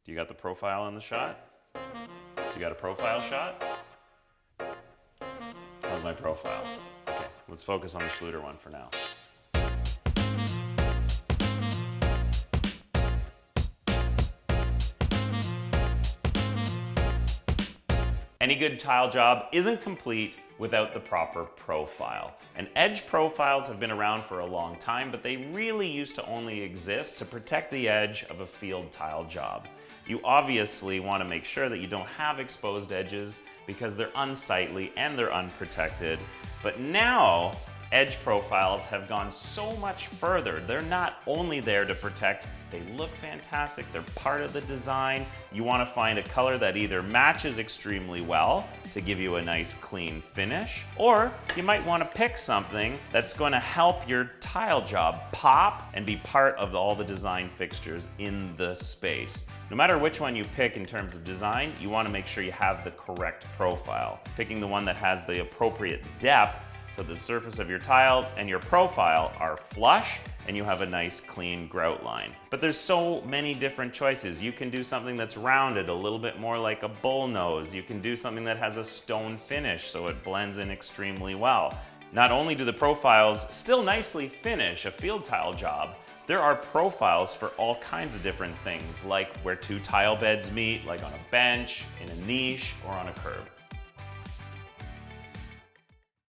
Do you got the profile in the shot? Do you got a profile shot? How's my profile? Okay, let's focus on the Schluter one for now. Any good tile job isn't complete without the proper profile. And edge profiles have been around for a long time, but they really used to only exist to protect the edge of a field tile job. You obviously want to make sure that you don't have exposed edges because they're unsightly and they're unprotected. But now, edge profiles have gone so much further. They're not only there to protect, they look fantastic, they're part of the design. You want to find a color that either matches extremely well to give you a nice clean finish, or you might want to pick something that's going to help your tile job pop and be part of all the design fixtures in the space. No matter which one you pick in terms of design, you want to make sure you have the correct profile. Picking the one that has the appropriate depth so the surface of your tile and your profile are flush and you have a nice clean grout line. But there's so many different choices. You can do something that's rounded, a little bit more like a bull nose. You can do something that has a stone finish so it blends in extremely well. Not only do the profiles still nicely finish a field tile job, there are profiles for all kinds of different things, like where two tile beds meet, like on a bench, in a niche, or on a curb.